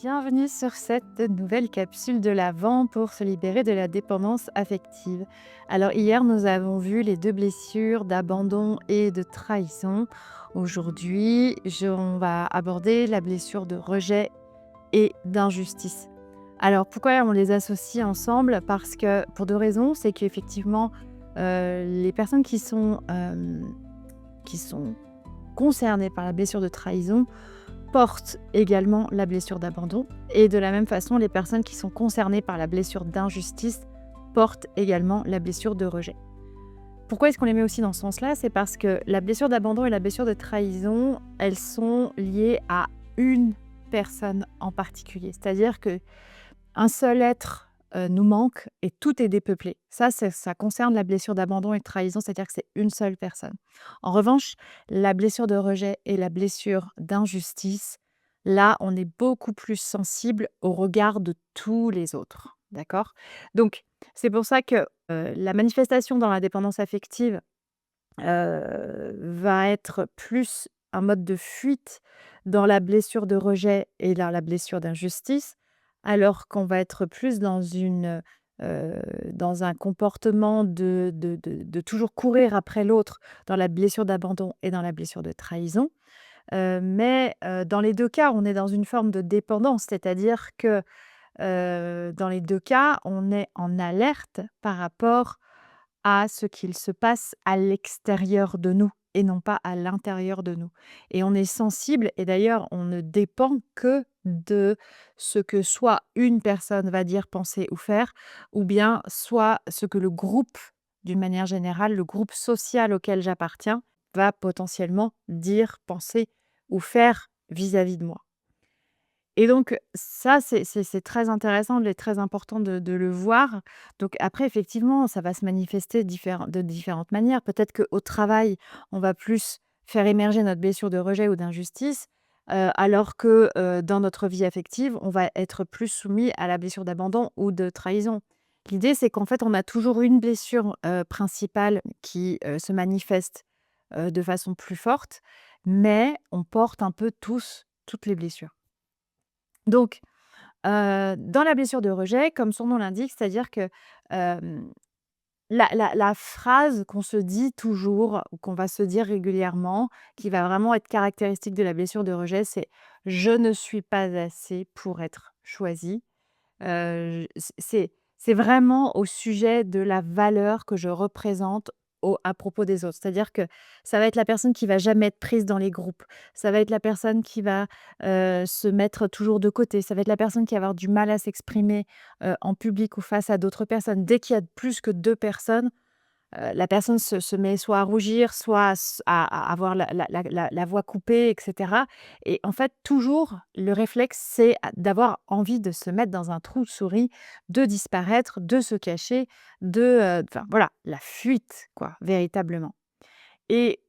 Bienvenue sur cette nouvelle capsule de l'Avent pour se libérer de la dépendance affective. Alors hier, nous avons vu les deux blessures d'abandon et de trahison. Aujourd'hui, on va aborder la blessure de rejet et d'injustice. Alors pourquoi on les associe ensemble? Parce que pour deux raisons, c'est qu'effectivement, les personnes qui sont concernées par la blessure de trahison portent également la blessure d'abandon. Et de la même façon, les personnes qui sont concernées par la blessure d'injustice portent également la blessure de rejet. Pourquoi est-ce qu'on les met aussi dans ce sens-là? C'est parce que la blessure d'abandon et la blessure de trahison, elles sont liées à une personne en particulier. C'est-à-dire que un seul être nous manque et tout est dépeuplé. Ça concerne la blessure d'abandon et de trahison, c'est-à-dire que c'est une seule personne. En revanche, la blessure de rejet et la blessure d'injustice, là, on est beaucoup plus sensible au regard de tous les autres. D'accord? Donc, c'est pour ça que la manifestation dans la dépendance affective va être plus un mode de fuite dans la blessure de rejet et dans la blessure d'injustice, alors qu'on va être plus dans un comportement de toujours courir après l'autre dans la blessure d'abandon et dans la blessure de trahison. Mais dans les 2 cas, on est dans une forme de dépendance, c'est-à-dire que, dans les 2 cas, on est en alerte par rapport à ce qu'il se passe à l'extérieur de nous et non pas à l'intérieur de nous. Et on est sensible et d'ailleurs on ne dépend que de ce que soit une personne va dire, penser ou faire, ou bien soit ce que le groupe, d'une manière générale, le groupe social auquel j'appartiens, va potentiellement dire, penser ou faire vis-à-vis de moi. Et donc ça, c'est très intéressant et très important de le voir. Donc après, effectivement, ça va se manifester de différentes manières. Peut-être qu'au travail, on va plus faire émerger notre blessure de rejet ou d'injustice, alors que, dans notre vie affective, on va être plus soumis à la blessure d'abandon ou de trahison. L'idée, c'est qu'en fait, on a toujours une blessure, principale qui, se manifeste, de façon plus forte, mais on porte un peu tous toutes les blessures. Donc, dans la blessure de rejet, comme son nom l'indique, c'est-à-dire que, hem, la phrase qu'on se dit toujours ou qu'on va se dire régulièrement, qui va vraiment être caractéristique de la blessure de rejet, c'est: «Je ne suis pas assez pour être choisi». C'est vraiment au sujet de la valeur que je représente à propos des autres. C'est-à-dire que ça va être la personne qui va jamais être prise dans les groupes. Ça va être la personne qui va, se mettre toujours de côté. Ça va être la personne qui va avoir du mal à s'exprimer, en public ou face à d'autres personnes. Dès qu'il y a plus que 2 personnes, la personne se met soit à rougir, soit à avoir la voix coupée et cetera. Et en fait, toujours, le réflexe, c'est d'avoir envie de se mettre dans un trou de souris, de disparaître, de se cacher, enfin voilà, la fuite quoi, véritablement. Et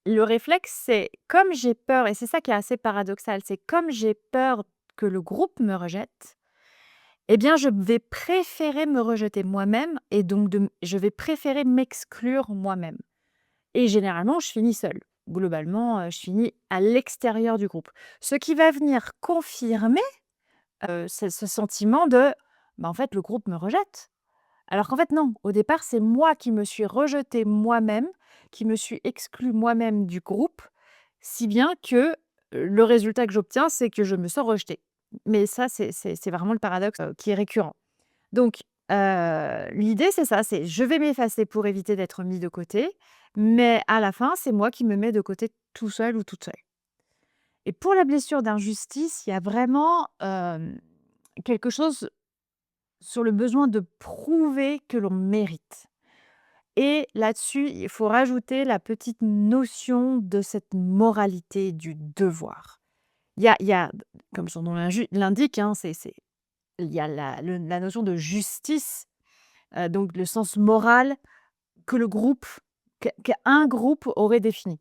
le réflexe, c'est comme j'ai peur et c'est ça qui est assez paradoxal, c'est comme j'ai peur que le groupe me rejette, eh bien, je vais préférer me rejeter moi-même et donc je vais préférer m'exclure moi-même et généralement, je finis seule. Globalement, je finis à l'extérieur du groupe. Ce qui va venir confirmer, ce sentiment de: «Bah, en fait, le groupe me rejette». Alors qu'en fait, non. Au départ, c'est moi qui me suis rejetée moi-même, qui me suis exclue moi-même du groupe, si bien que, le résultat que j'obtiens, c'est que je me sens rejetée. Mais ça, c'est vraiment le paradoxe, qui est récurrent. Donc, l'idée, c'est ça, c'est je vais m'effacer pour éviter d'être mis de côté, mais à la fin, c'est moi qui me mets de côté tout seul ou toute seule. Et pour la blessure d'injustice, il y a vraiment, quelque chose sur le besoin de prouver que l'on mérite. Et là-dessus, il faut rajouter la petite notion de cette moralité du devoir. Il y a, comme son nom l'indique, hein, il y a la notion de justice. Donc le sens moral que le groupe qu'un groupe aurait défini.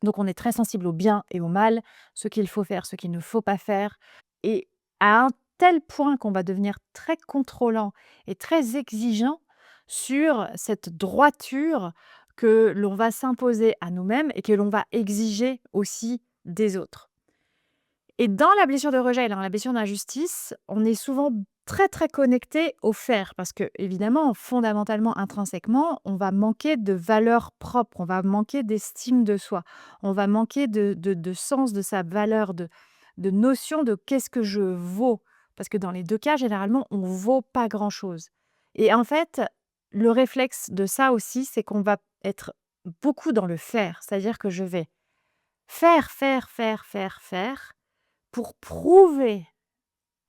Donc on est très sensible au bien et au mal, ce qu'il faut faire, ce qu'il ne faut pas faire et à un tel point qu'on va devenir très contrôlant et très exigeant sur cette droiture que l'on va s'imposer à nous-mêmes et que l'on va exiger aussi des autres. Et dans la blessure de rejet et dans la blessure d'injustice, on est souvent très, très connecté au faire parce que évidemment, fondamentalement, intrinsèquement, on va manquer de valeur propre, on va manquer d'estime de soi, on va manquer de sens de sa valeur, de notion de qu'est-ce que je vaux. Parce que dans les 2 cas, généralement, on vaut pas grand-chose. Et en fait, le réflexe de ça aussi, c'est qu'on va être beaucoup dans le faire. C'est-à-dire que je vais faire, faire, faire, faire, faire pour prouver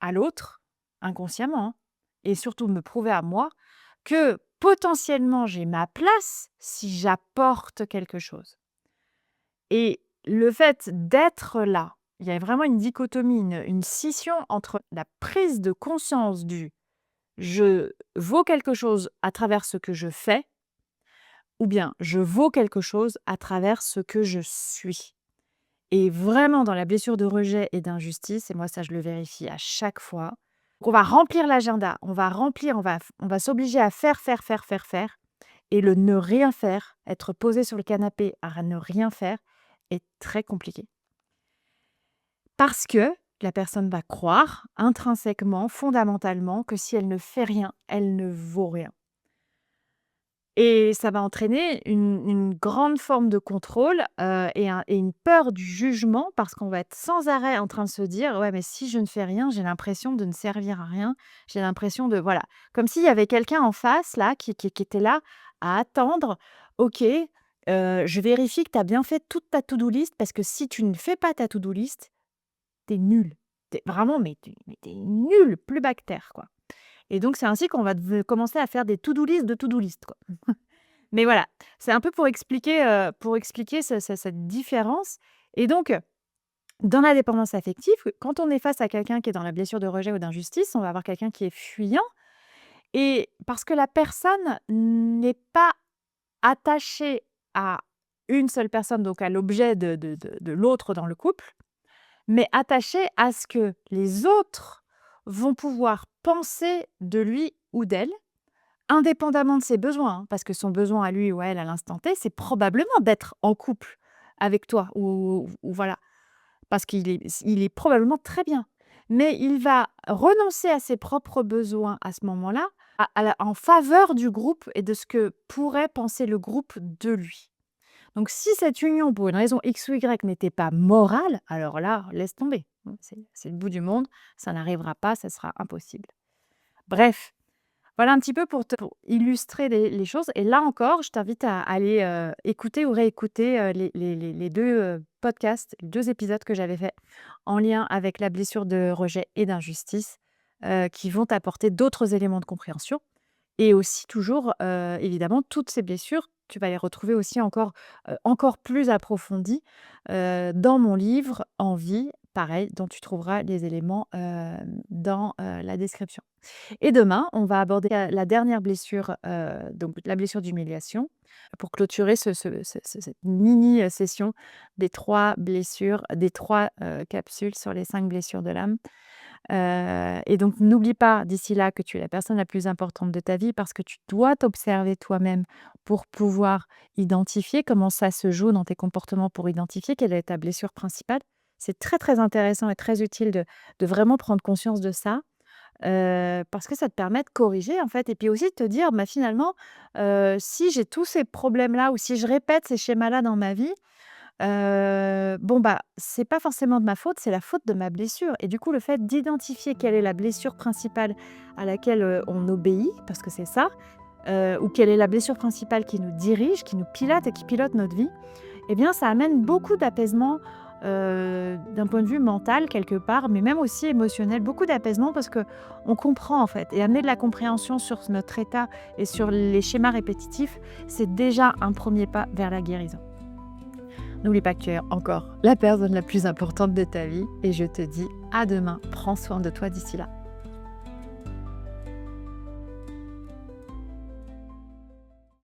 à l'autre, inconsciemment, hein, et surtout me prouver à moi, que potentiellement j'ai ma place si j'apporte quelque chose. Et le fait d'être là, il y a vraiment une dichotomie, une scission entre la prise de conscience du je vaux quelque chose à travers ce que je fais, ou bien je vaux quelque chose à travers ce que je suis. Et vraiment dans la blessure de rejet et d'injustice, et moi ça je le vérifie à chaque fois, on va remplir l'agenda, on va remplir, on va s'obliger à faire, faire, faire, faire, faire, et le ne rien faire, être posé sur le canapé à ne rien faire, est très compliqué. Parce que la personne va croire intrinsèquement, fondamentalement, que si elle ne fait rien, elle ne vaut rien. Et ça va entraîner une grande forme de contrôle, et une peur du jugement parce qu'on va être sans arrêt en train de se dire: «Ouais, mais si je ne fais rien, j'ai l'impression de ne servir à rien. J'ai l'impression de» voilà, comme s'il y avait quelqu'un en face là qui était là à attendre: «OK, je vérifie que tu as bien fait toute ta to do list parce que si tu ne fais pas ta to do list, tu es nul. Tu es vraiment mais tu es nul, plus bas que terre, quoi». Et donc c'est ainsi qu'on va commencer à faire des to do list de to do list, quoi. Mais voilà, c'est un peu pour expliquer cette différence. Et donc, dans la dépendance affective, quand on est face à quelqu'un qui est dans la blessure de rejet ou d'injustice, on va avoir quelqu'un qui est fuyant, et parce que la personne n'est pas attachée à une seule personne, donc à l'objet de l'autre dans le couple, mais attachée à ce que les autres vont pouvoir penser de lui ou d'elle, indépendamment de ses besoins, hein, parce que son besoin à lui ou à elle à l'instant T, c'est probablement d'être en couple avec toi ou voilà, parce qu'il est probablement très bien. Mais il va renoncer à ses propres besoins à ce moment-là, en faveur du groupe et de ce que pourrait penser le groupe de lui. Donc si cette union, pour une raison X ou Y, n'était pas morale, alors là, laisse tomber, hein, c'est le bout du monde, ça n'arrivera pas, ça sera impossible. Bref, voilà un petit peu pour illustrer les choses, et là encore, je t'invite à aller, écouter ou réécouter, les 2, podcasts, les 2 épisodes que j'avais faits en lien avec la blessure de rejet et d'injustice, qui vont t'apporter d'autres éléments de compréhension. Et aussi toujours, évidemment, toutes ces blessures, tu vas les retrouver aussi encore plus approfondies, dans mon livre «Envie», pareil, dont tu trouveras les éléments, dans, la description. Et demain, on va aborder la dernière blessure, donc la blessure d'humiliation, pour clôturer cette mini, session des 3 blessures, des 3 capsules sur les 5 blessures de l'âme. Et donc n'oublie pas d'ici là que tu es la personne la plus importante de ta vie parce que tu dois t'observer toi-même pour pouvoir identifier comment ça se joue dans tes comportements, pour identifier quelle est ta blessure principale. C'est très, très intéressant et très utile de vraiment prendre conscience de ça, parce que ça te permet de corriger, en fait, et puis aussi de te dire: «Bah, finalement, si j'ai tous ces problèmes-là ou si je répète ces schémas-là dans ma vie, bon, bah, c'est pas forcément de ma faute, c'est la faute de ma blessure», et du coup, le fait d'identifier quelle est la blessure principale à laquelle, on obéit, parce que c'est ça, ou quelle est la blessure principale qui nous dirige, qui nous pilote et qui pilote notre vie, eh bien, ça amène beaucoup d'apaisement, d'un point de vue mental quelque part, mais même aussi émotionnel, beaucoup d'apaisement parce que on comprend en fait, et amener de la compréhension sur notre état et sur les schémas répétitifs, c'est déjà un premier pas vers la guérison. N'oublie pas que tu es encore la personne la plus importante de ta vie et je te dis à demain. Prends soin de toi d'ici là.